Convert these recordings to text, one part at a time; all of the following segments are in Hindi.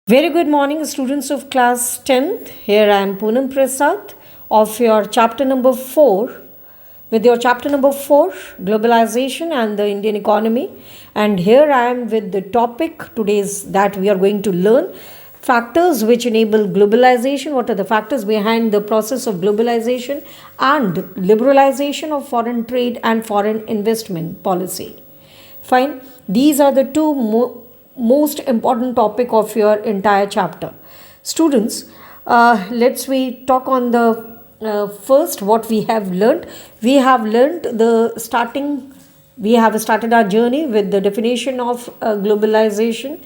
Very good morning, students of class 10th. Here I am Poonam Prasad of your chapter number 4 with your chapter number 4 globalization and the Indian economy. And here I am with the topic today's that we are going to learn factors which enable globalization. What are the factors behind the process of globalization and liberalization of foreign trade and foreign investment policy? Fine. These are the two most important topic of your entire chapter. Students, let's we talk on the first what we have learned. We have learned the starting. We have started our journey with the definition of globalization.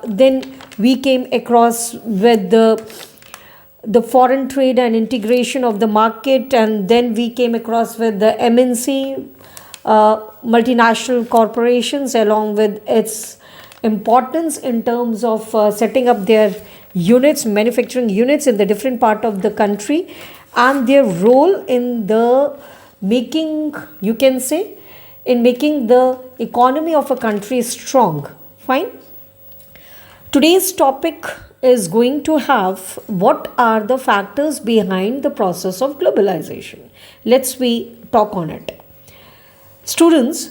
Then we came across with the foreign trade and integration of the market, and then we came across with the MNC, multinational corporations, along with its importance in terms of setting up their units, manufacturing units in the different part of the country, and their role in the making, you can say, in making the economy of a country strong. Fine. Today's topic is going to have what are the factors behind the process of globalization. Let's we talk on it. Students,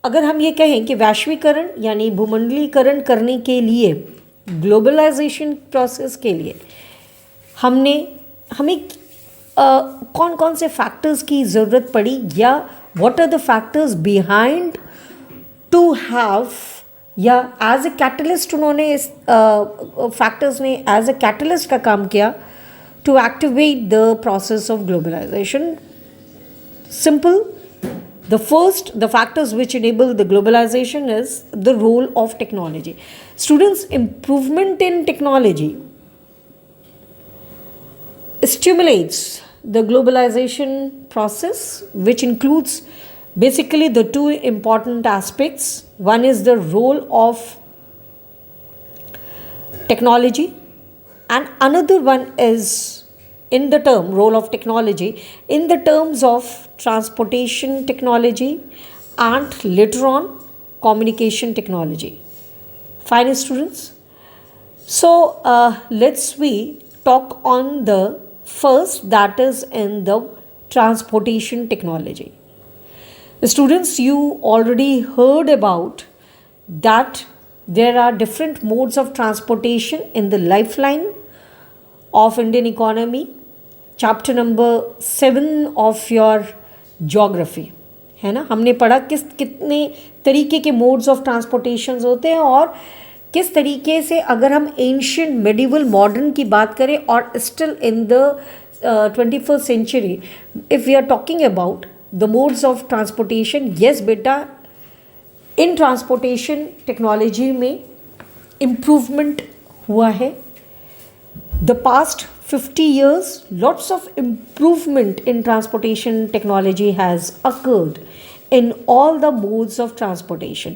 अगर हम ये कहें कि वैश्वीकरण यानी भूमंडलीकरण करने के लिए, ग्लोबलाइजेशन प्रोसेस के लिए हमें कौन कौन से फैक्टर्स की ज़रूरत पड़ी, या what are the factors behind to have, या एज ए कैटलिस्ट उन्होंने इस फैक्टर्स ने एज ए कैटलिस्ट का काम किया to activate the process of globalization. Simple. The factors which enable the globalization is the role of technology. Students, improvement in technology stimulates the globalization process, which includes basically the two important aspects. One is the role of technology, and another one is in the term role of technology in the terms of transportation technology and later on communication technology. Fine, students. So let's we talk on the first, that is in the transportation technology. Students, you already heard about that there are different modes of transportation in the lifeline of Indian economy, chapter number 7 of your geography, है ना. हमने पढ़ा कितने तरीके के मोड्स ऑफ ट्रांसपोर्टेशन होते हैं, और किस तरीके से अगर हम एंशियंट, मेडिवल, मॉडर्न की बात करें, और still in the 21st century, if we are talking about the modes of transportation, yes बेटा, इन ट्रांसपोर्टेशन टेक्नोलॉजी में इम्प्रूवमेंट हुआ है. The past 50 years, lots of improvement in transportation technology has occurred in all the modes of transportation.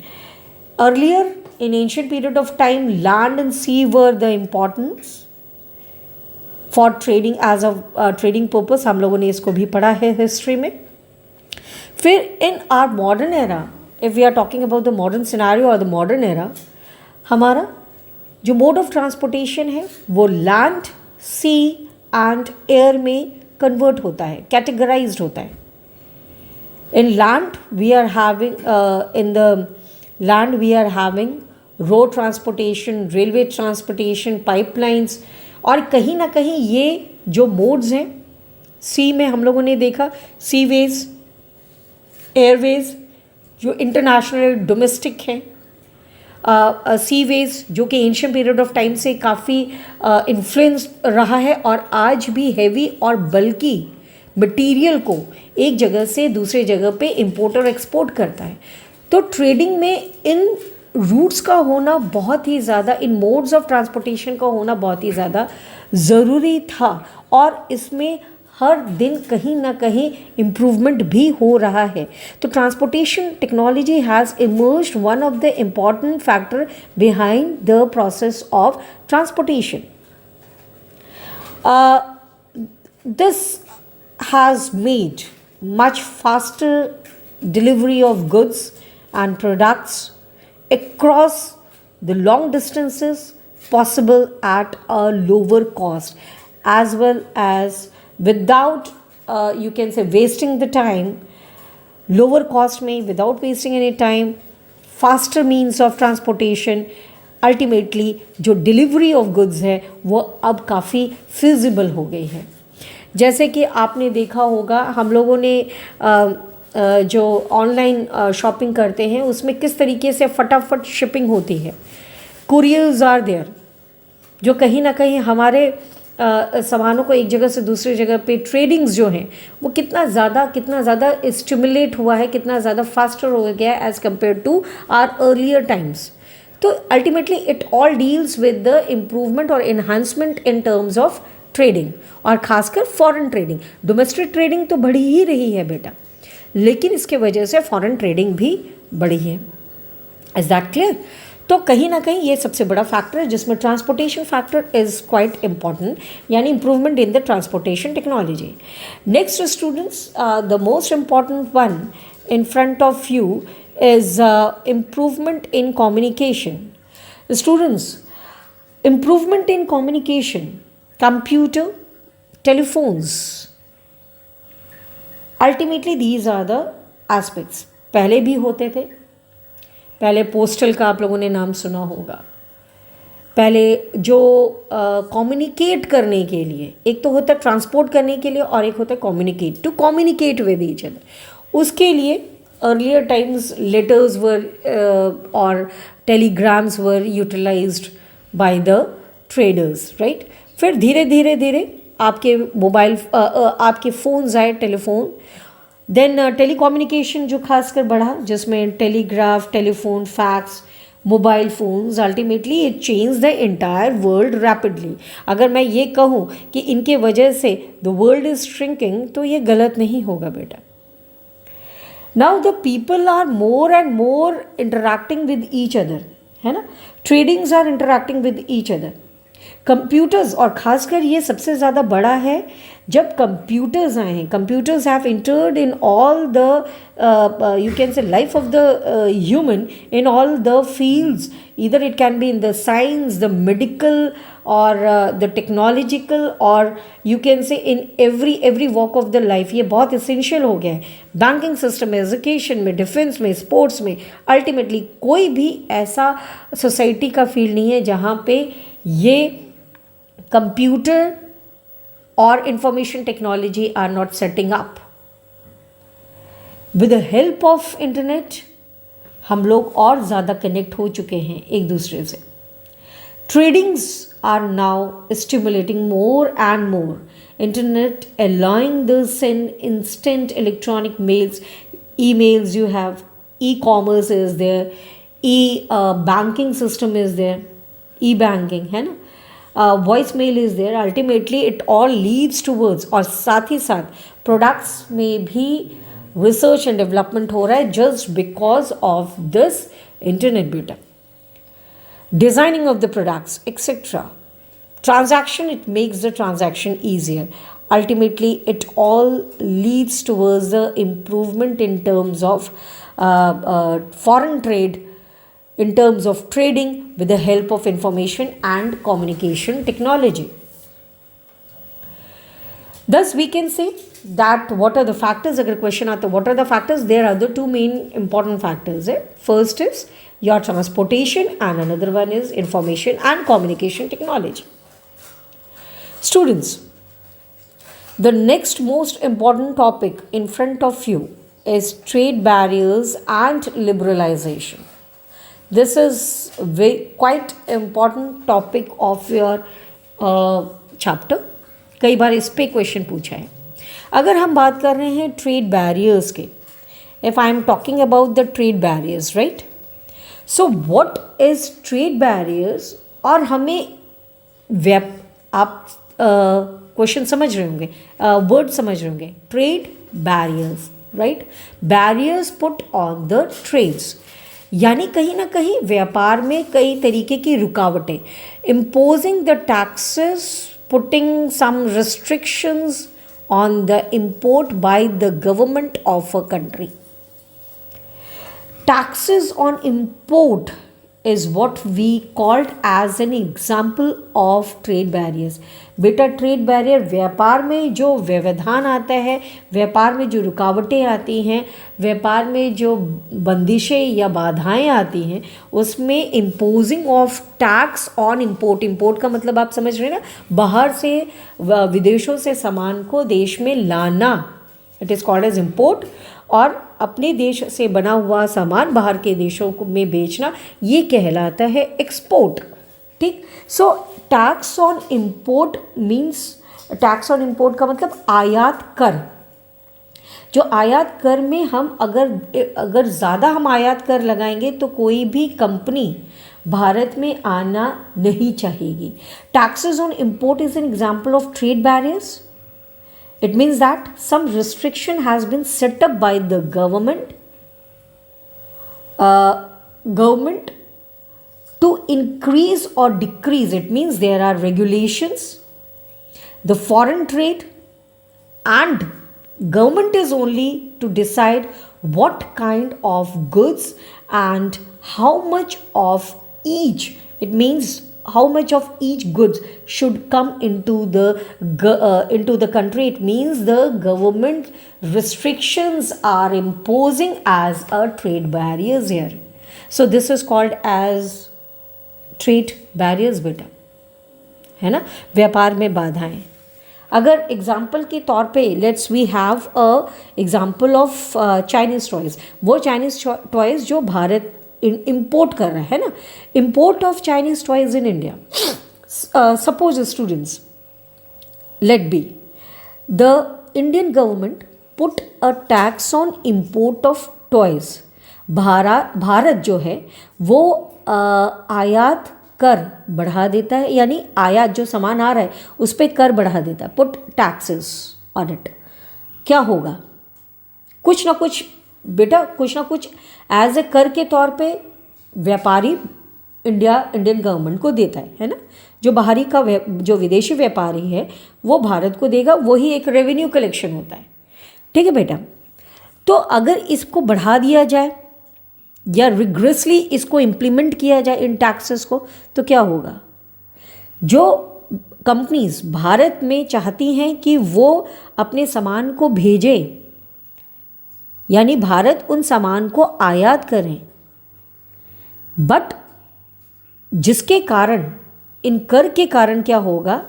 Earlier, in ancient period of time, land and sea were the importance for trading as a trading purpose. हम लोगों ने इसको भी पढ़ा है हिस्ट्री में. फिर in our modern era, if we are talking about the modern scenario or the modern era, हमारा जो मोड ऑफ ट्रांसपोर्टेशन है वो लैंड, सी एंड एयर में कन्वर्ट होता है, कैटेगराइज्ड होता है. In land we are having road transportation, railway transportation, pipelines, और कहीं ना कहीं ये जो मोड्स हैं, सी में हम लोगों ने देखा सीवेज, एयरवेज जो इंटरनेशनल डोमेस्टिक हैं, सीवेज जो कि एंशियंट पीरियड ऑफ टाइम से काफ़ी इन्फ्लुएंस रहा है, और आज भी हैवी और बल्कि मटेरियल को एक जगह से दूसरे जगह पे इंपोर्ट और एक्सपोर्ट करता है. तो ट्रेडिंग में इन रूट्स का होना बहुत ही ज़्यादा, इन मोड्स ऑफ ट्रांसपोर्टेशन का होना बहुत ही ज़्यादा ज़रूरी था, और इसमें हर दिन कहीं ना कहीं इम्प्रूवमेंट भी हो रहा है. तो transportation technology has emerged one of the important factor behind the process of transportation. This has made much faster delivery of goods and products across the long distances possible at a lower cost, as well as without you can say wasting the time, lower cost में without wasting any time, faster means of transportation, ultimately जो डिलीवरी ऑफ गुड्स है वो अब काफ़ी फिजिबल हो गई है। जैसे कि आपने देखा होगा, हम लोगों ने जो ऑनलाइन शॉपिंग करते हैं उसमें किस तरीके से फटाफट शिपिंग होती है। कुरियर्स आर देयर, जो कहीं ना कहीं हमारे सामानों को एक जगह से दूसरी जगह पे ट्रेडिंग्स जो हैं वो कितना ज़्यादा स्टिमुलेट हुआ है, कितना ज़्यादा फास्टर हो गया है as compare to our earlier times. तो ultimately it all deals with the improvement और enhancement in terms of trading, और खासकर फॉरेन ट्रेडिंग। डोमेस्टिक ट्रेडिंग तो बढ़ी ही रही है बेटा, लेकिन इसके वजह से फॉरेन ट्रेडिंग भी बढ़ी है। Is that clear? तो कहीं ना कहीं ये सबसे बड़ा फैक्टर है जिसमें transportation factor is quite important, यानी improvement in the transportation technology. Next students, the most important one in front of you is improvement in communication. Students, improvement in communication, computer, telephones, ultimately these are the aspects. पहले भी होते थे, पहले पोस्टल का आप लोगों ने नाम सुना होगा। पहले जो कम्युनिकेट करने के लिए, एक तो होता है ट्रांसपोर्ट करने के लिए और एक होता है communicate, to communicate with each other, उसके लिए अर्लियर टाइम्स लेटर्स वर और telegrams were utilised by the traders, right. फिर धीरे धीरे धीरे आपके मोबाइल आपके फ़ोन्स आए, टेलीफोन, देन टेलीकम्युनिकेशन जो खासकर बढ़ा, जिसमें telegraph, telephone, fax, mobile phones, ultimately it change the entire world rapidly. अगर मैं ये कहूँ कि इनके वजह से द वर्ल्ड इज़ श्रिंकिंग, तो ये गलत नहीं होगा बेटा। Now the people are more and more interacting with each other, है ना, tradings are interacting with each other. Computers, और ख़ासकर ये सबसे ज़्यादा बड़ा है जब कंप्यूटर्स आए हैं। Computers have entered in all the you can say life of the human in all the fields, either it can be in the science, the medical, or the technological, or you can say in every walk of the life। ये बहुत essential हो गया है बैंकिंग सिस्टम में, एजुकेशन में, डिफेंस में, स्पोर्ट्स में। अल्टीमेटली कोई भी ऐसा सोसाइटी का फील्ड नहीं है जहाँ पे ये कंप्यूटर और information technology are not setting up. With the help of internet हम लोग और ज़्यादा कनेक्ट हो चुके हैं एक दूसरे से। Tradings are now stimulating more and more. Internet allowing the send instant electronic mails, emails you have, e-commerce is there, banking system is there, e-banking है ना, voice mail is there. Ultimately it all leads towards, और साथ ही साथ प्रोडक्ट्स में भी रिसर्च एंड डेवलपमेंट हो रहा है just because of this internet बेटा। Designing of the products etcetera, transaction, it makes the transaction easier. Ultimately it all leads towards the improvement in terms of foreign trade, in terms of trading with the help of information and communication technology. Thus we can say that what are the factors, agar question aata what are the factors, there are the two main important factors hai. First is your transportation and another one is information and communication technology. Students, the next most important topic in front of you is trade barriers and liberalization. This is quite important topic of your chapter. कई बार इस पे क्वेश्चन पूछा है। अगर हम बात कर रहे हैं ट्रेड बैरियर्स के, if I am talking about the trade barriers, right, so what is trade barriers, और हमें आप क्वेश्चन समझ रहे होंगे, वर्ड समझ रहे होंगे, trade barriers, right, barriers put on the trades, यानी कहीं ना कहीं व्यापार में कई तरीके की रुकावटें, imposing the taxes, putting some restrictions on the import by the government of a country. Taxes on import is what we called as an example of trade barriers. बेटा ट्रेड बैरियर व्यापार में जो व्यवधान आता है, व्यापार में जो रुकावटें आती हैं, व्यापार में जो बंदिशें या बाधाएं आती हैं, उसमें imposing of tax on import. Import का मतलब आप समझ रहे हैं ना, बाहर से विदेशों से सामान को देश में लाना, it is called as import. और अपने देश से बना हुआ सामान बाहर के देशों में बेचना, ये कहलाता है एक्सपोर्ट. ठीक. So tax on import means, tax on import का मतलब आयात कर. जो आयात कर में हम अगर ज़्यादा हम आयात कर लगाएंगे तो कोई भी कंपनी भारत में आना नहीं चाहेगी. Taxes on import is an example of trade barriers. It means that some restriction has been set up by the government to increase or decrease. It means there are regulations, the foreign trade, and government is only to decide what kind of goods and how much of each. It means how much of each goods should come into the country. It means the government restrictions are imposing as a trade barriers here. So this is called as trade barriers बेटा, है ना, व्यापार में बाधाएं. अगर एग्जाम्पल के तौर पे let's we have a example of Chinese toys. वो चाइनीज़ टॉयज़ जो भारत इम्पोर्ट कर रहा है ना, import of Chinese toys in India. Suppose students, let be the Indian government put a tax on import of toys. Bharat जो है वो आयात कर बढ़ा देता है, यानी आयात जो सामान आ रहा है उस पर कर बढ़ा देता है, पुट टैक्सेस ऑन इट. क्या होगा? कुछ ना कुछ बेटा, कुछ ना कुछ एज ए कर के तौर पे व्यापारी इंडियन गवर्नमेंट को देता है ना. जो बाहरी का जो विदेशी व्यापारी है वो भारत को देगा, वही एक रेवेन्यू कलेक्शन होता है. ठीक है बेटा. तो अगर इसको बढ़ा दिया जाए या रिग्रेसली इसको इम्प्लीमेंट किया जाए इन टैक्सेस को, तो क्या होगा? जो कंपनीज भारत में चाहती हैं कि वो अपने सामान को भेजें, यानी भारत उन सामान को आयात करें, बट जिसके कारण, इन कर के कारण क्या होगा,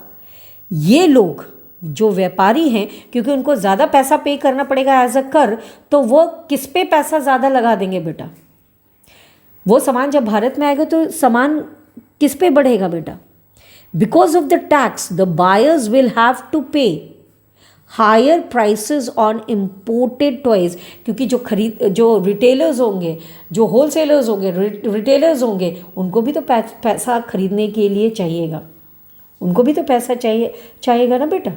ये लोग जो व्यापारी हैं, क्योंकि उनको ज़्यादा पैसा पे करना पड़ेगा एज अ कर, तो वो किस पे पैसा ज़्यादा लगा देंगे बेटा? वो सामान जब भारत में आएगा तो सामान किस पे बढ़ेगा बेटा? Because of the tax the buyers will have to pay higher prices on imported toys. क्योंकि जो रिटेलर्स होंगे, जो होलसेलर्स होंगे, रिटेलर्स होंगे, उनको भी तो पैसा खरीदने के लिए चाहिएगा, उनको भी तो पैसा चाहिएगा ना बेटा.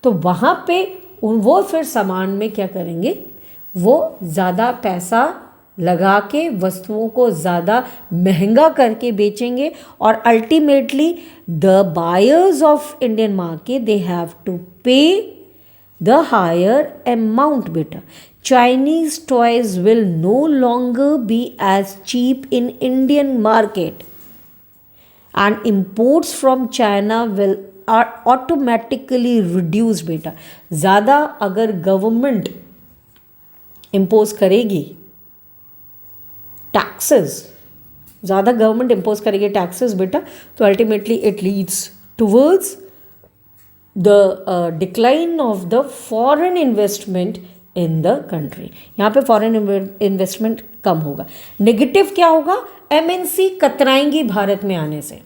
तो वहाँ पे वो फिर सामान में क्या करेंगे, वो ज़्यादा पैसा लगा के वस्तुओं को ज़्यादा महंगा करके बेचेंगे, और ultimately the buyers of Indian market they have to pay the higher amount beta. Chinese toys will no longer be as cheap in Indian market, and imports from China will are automatically reduced beta. ज़्यादा अगर गवर्नमेंट इम्पोज करेगी टैक्सेस, ज़्यादा गवर्नमेंट इम्पोज करेगी टैक्सेस बेटा, तो ultimately it leads towards the decline of the foreign investment in the country. यहाँ पे foreign investment कम होगा. नेगेटिव क्या होगा? MNC कतराएंगी भारत में आने से.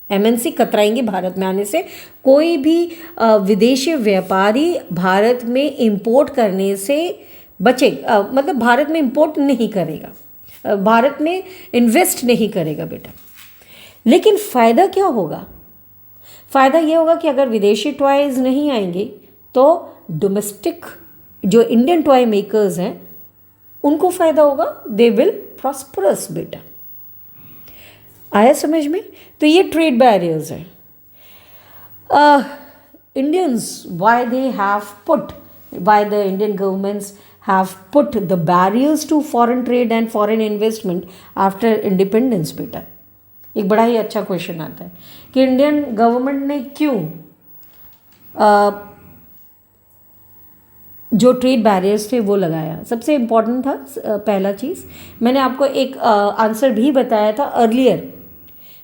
MNC कतराएंगी भारत में आने से. कोई भी विदेशी व्यापारी भारत में इंपोर्ट करने से बचे, मतलब भारत में इंपोर्ट नहीं करेगा, भारत में इन्वेस्ट नहीं करेगा बेटा. लेकिन फ़ायदा क्या होगा? फ़ायदा ये होगा कि अगर विदेशी टॉयज़ नहीं आएंगे तो डोमेस्टिक जो इंडियन टॉय मेकर्स हैं उनको फ़ायदा होगा. दे विल प्रॉस्परस बेटा. आया समझ में? तो ये ट्रेड बैरियर्स हैं. Indians why they have put, why the Indian governments have put the barriers to foreign trade and foreign investment after independence बेटा. एक बड़ा ही अच्छा क्वेश्चन आता है कि इंडियन गवर्नमेंट ने क्यों जो ट्रेड बैरियर्स थे वो लगाया। सबसे इम्पॉर्टेंट था पहला चीज़, मैंने आपको एक आंसर भी बताया था अर्लियर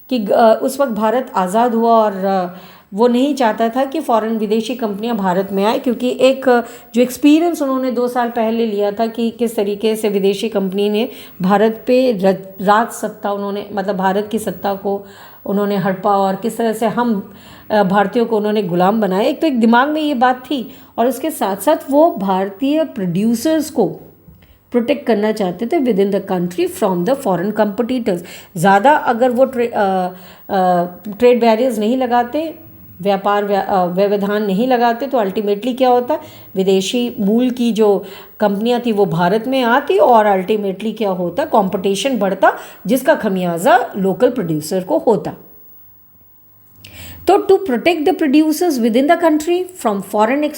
कि उस वक्त भारत आज़ाद हुआ और वो नहीं चाहता था कि फॉरेन विदेशी कंपनियां भारत में आए, क्योंकि एक जो एक्सपीरियंस उन्होंने 2 साल पहले लिया था कि किस तरीके से विदेशी कंपनी ने भारत पे राज सत्ता, उन्होंने मतलब भारत की सत्ता को उन्होंने हड़पा और किस तरह से हम भारतीयों को उन्होंने गुलाम बनाया। एक तो एक दिमाग में ये बात थी और उसके साथ साथ वो भारतीय प्रोड्यूसर्स को प्रोटेक्ट करना चाहते थे with in the country from the foreign competitors. ज़्यादा अगर वो ट्रेड बैरियर्स नहीं लगाते, व्यापार व्यवधान नहीं लगाते, तो अल्टीमेटली क्या होता, विदेशी मूल की जो कंपनियां थी वो भारत में आती और अल्टीमेटली क्या होता, कंपटीशन बढ़ता जिसका खमियाजा लोकल प्रोड्यूसर को होता। तो to protect the producers within the country from foreign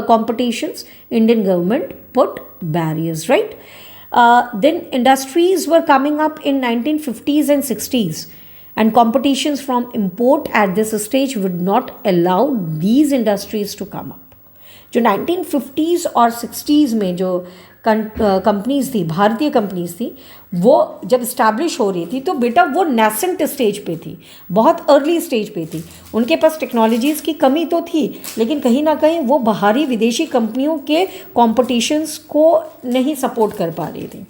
competitions, Indian government put barriers, right? Then industries were coming up in 1950s and 60s, and competitions from import at this stage would not allow these industries to come up. जो 1950s और 60s में जो कंपनीज थी, भारतीय कंपनीज थी, वो जब इस्टेब्लिश हो रही थी तो बेटा वो नेसेंट स्टेज पे थी, बहुत अर्ली स्टेज पे थी। उनके पास टेक्नोलॉजीज़ की कमी तो थी, लेकिन कहीं ना कहीं वो बाहरी विदेशी कंपनियों के कॉम्पिटिशन्स को नहीं सपोर्ट कर पा रही थी,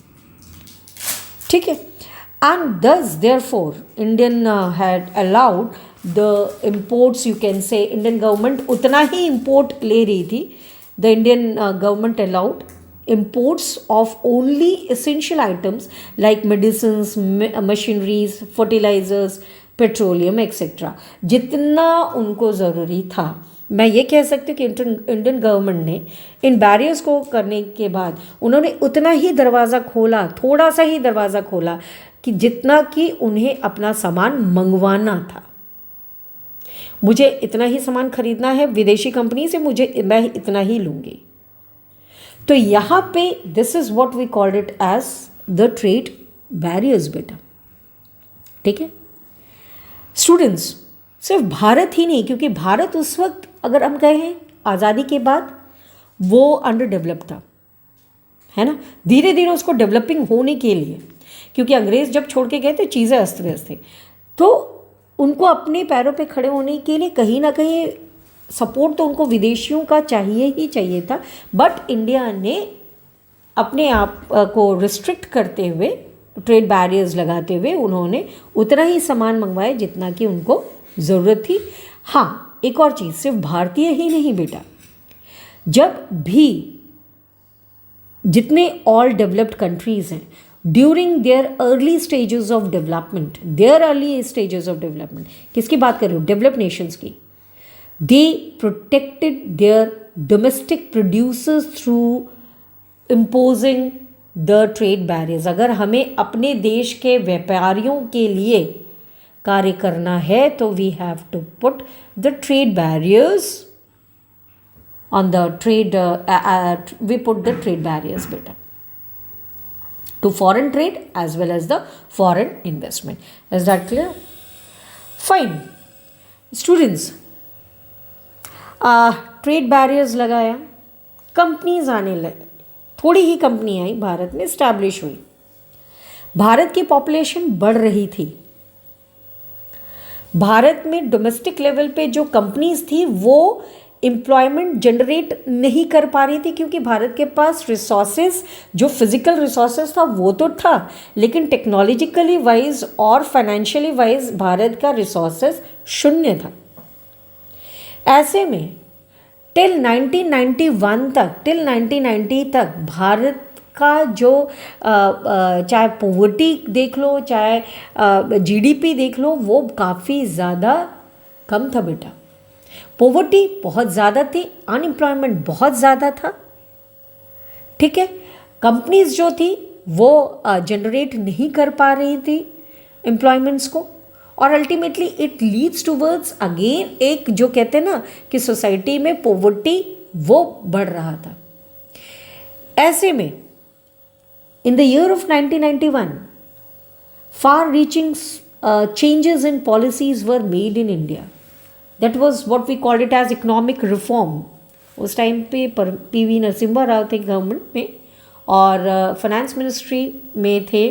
ठीक है। एंड दस therefore Indian had allowed the imports, you can say Indian government उतना ही इम्पोर्ट ले रही थी। The Indian government allowed imports of only essential items like medicines, machineries, fertilizers, petroleum etc. जितना उनको ज़रूरी था। मैं ये कह सकती हूँ कि इंडियन गवर्नमेंट ने इन बैरियर्स को करने के बाद उन्होंने उतना ही दरवाज़ा खोला, थोड़ा सा ही दरवाज़ा खोला कि जितना कि उन्हें अपना सामान मंगवाना था। मुझे इतना ही सामान खरीदना है विदेशी कंपनी से, मैं इतना ही लूँगी। तो यहाँ पे this is what we called it as the trade barriers बेटा, ठीक है स्टूडेंट्स। सिर्फ भारत ही नहीं, क्योंकि भारत उस वक्त अगर हम कहें आज़ादी के बाद वो अंडर डेवलप था, है ना। धीरे धीरे उसको डेवलपिंग होने के लिए, क्योंकि अंग्रेज़ जब छोड़ के गए थे चीज़ें अस्त व्यस्त थी, तो उनको अपने पैरों पे खड़े होने के लिए कहीं ना कहीं सपोर्ट तो उनको विदेशियों का चाहिए ही चाहिए था। बट इंडिया ने अपने आप को रिस्ट्रिक्ट करते हुए, ट्रेड बैरियर्स लगाते हुए, उन्होंने उतना ही सामान मंगवाया जितना कि उनको ज़रूरत थी। हाँ, एक और चीज़, सिर्फ भारतीय ही नहीं बेटा, जब भी जितने ऑल डेवलप्ड कंट्रीज़ हैं during their early stages of development, किसकी बात कर रही हूँ, डेवलप्ड नेशंस की, they protected their domestic producers through imposing the trade barriers. अगर हमें अपने देश के व्यापारियों के लिए कार्य करना है तो we have to put the trade barriers on the trade, we put the trade barriers better to foreign trade as well as the foreign investment. Is that clear? Fine. Students, trade barriers लगाया, कंपनीज आने लगे, थोड़ी ही कंपनी आई भारत में, इस्टेब्लिश हुई, भारत की पॉपुलेशन बढ़ रही थी, भारत में डोमेस्टिक लेवल पे जो कंपनीज थी वो एम्प्लॉयमेंट जनरेट नहीं कर पा रही थी, क्योंकि भारत के पास रिसोर्सेज, जो फिजिकल रिसोर्सेज था वो तो था, लेकिन टेक्नोलॉजिकली वाइज और फाइनेंशियली वाइज भारत का रिसोर्सेज शून्य था। ऐसे में टिल 1990 तक भारत का जो चाहे पॉवर्टी देख लो, चाहे जीडीपी देख लो, वो काफ़ी ज़्यादा कम था बेटा। पॉवर्टी बहुत ज़्यादा थी, अनएम्प्लॉयमेंट बहुत ज़्यादा था, ठीक है। कंपनीज जो थी वो जनरेट नहीं कर पा रही थी एम्प्लॉयमेंट्स को, और ultimately it leads towards again एक जो कहते हैं ना कि सोसाइटी में पॉवर्टी वो बढ़ रहा था। ऐसे में in the year of 1991 far reaching changes in policies were made in India. That was what we called it as economic reform. उस टाइम पे पीवी नरसिम्हा राव थे गवर्नमेंट में और फाइनेंस मिनिस्ट्री में थे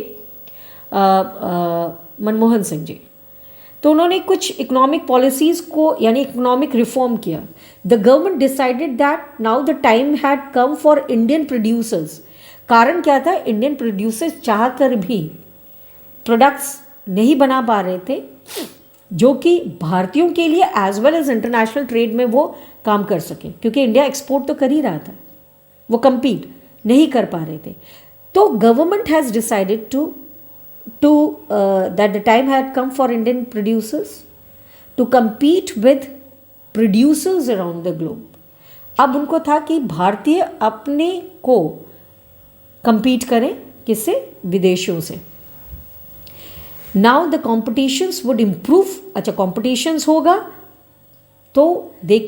मनमोहन सिंह जी. तो उन्होंने कुछ इकोनॉमिक पॉलिसीज़ को यानी इकोनॉमिक रिफॉर्म किया. The government decided that now the time had come for Indian producers. कारण क्या था? इंडियन प्रोड्यूसर्स चाह कर भी प्रोडक्ट्स नहीं बना पा रहे थे जो कि भारतीयों के लिए as well as international trade में वो काम कर सके, क्योंकि इंडिया एक्सपोर्ट तो कर ही रहा था, वो कम्पीट नहीं कर पा रहे थे. तो government has decided to that the time had come for Indian producers to compete with producers around the globe. अब उनको था कि भारतीय अपने को compete करें किससे? विदेशियों से. Now the competitions would improve. अच्छा, competitions होगा तो they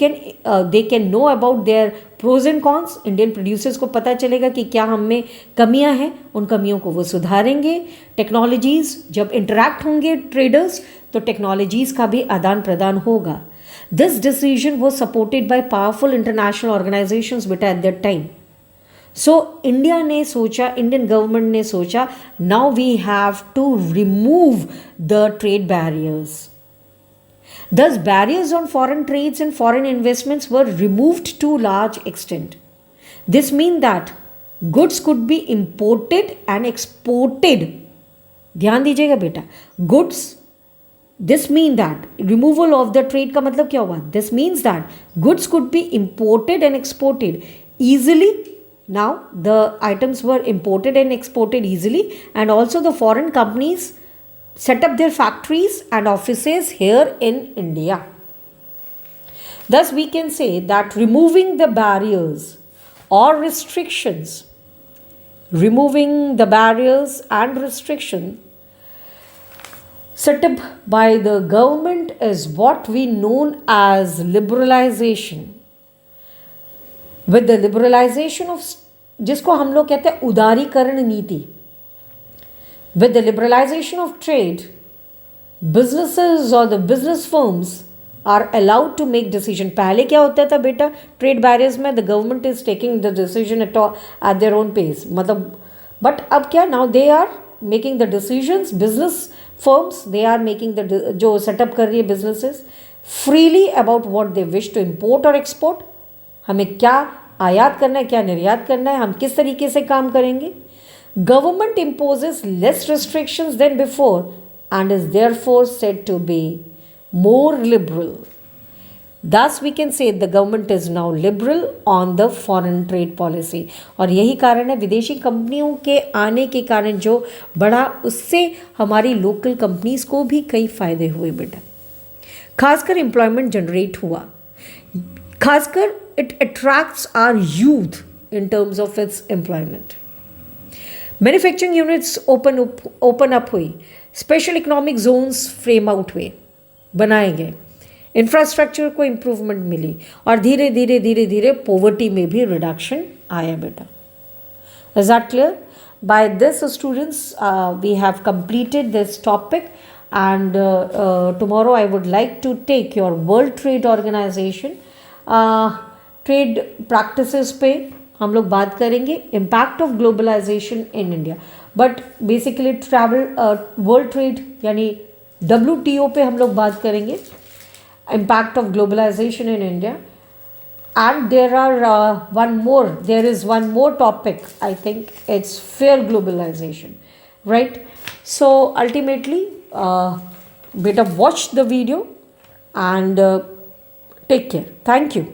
can know about their pros and cons. Indian producers को पता चलेगा कि क्या हम में कमियां हैं, उन कमियों को वो सुधारेंगे. टेक्नोलॉजीज़ जब इंटरैक्ट होंगे ट्रेडर्स तो टेक्नोलॉजीज़ का भी आदान प्रदान होगा. This decision was supported by powerful international organisations बेटा at that time. So India ने सोचा, इंडियन गवर्नमेंट ने सोचा, now we have to remove the trade barriers. Thus, barriers on foreign trades and foreign investments were removed to large extent. This means that goods could be imported and exported. ध्यान दीजिएगा बेटा, goods. This means that removal of the trade का मतलब क्या हुआ? This means that goods could be imported and exported easily. Now the items were imported and exported easily, and also the foreign companies set up their factories and offices here in India. Thus, we can say that removing the barriers or restrictions, removing the barriers and restriction set up by the government is what we known as liberalization. With the liberalization of, जिसको हम लोग कहते हैं उदारीकरण नीति. With the liberalization of trade, businesses or the business firms are allowed to make decision. पहले क्या होता था बेटा ट्रेड बैरियर्स में? The government is taking the decision at their own pace, मतलब. बट अब क्या? Now they are making the decisions. Business firms they are making the, जो सेटअप कर रही है businesses, freely about what they wish to import और एक्सपोर्ट. हमें क्या आयात करना है, क्या निर्यात करना है, हम किस तरीके से काम करेंगे. Government imposes less restrictions than before and is therefore said to be more liberal. Thus, we can say the government is now liberal on the foreign trade policy. और यही कारण है विदेशी कंपनियों के आने के कारण जो बढ़ा, उससे हमारी लोकल कंपनीज को भी कई फ़ायदे हुए बेटा. खासकर एम्प्लॉयमेंट जनरेट हुआ, खासकर it attracts our youth in terms of its employment. Manufacturing units open up हुई, special economic zones frame out हुए, बनाए गए, इंफ्रास्ट्रक्चर को इम्प्रूवमेंट मिली और धीरे धीरे धीरे धीरे पॉवर्टी में भी रिडक्शन आया बेटा. Is that clear? By this students we have completed this topic and tomorrow I would like to take your world trade organisation trade practices पे हम लोग बात करेंगे, impact of globalisation in India. But basically travel world trade यानी WTO पे हम लोग बात करेंगे, impact of globalization in India. And there is one more topic, I think it's fair globalization, right? So ultimately, better watch the video and take care. Thank you.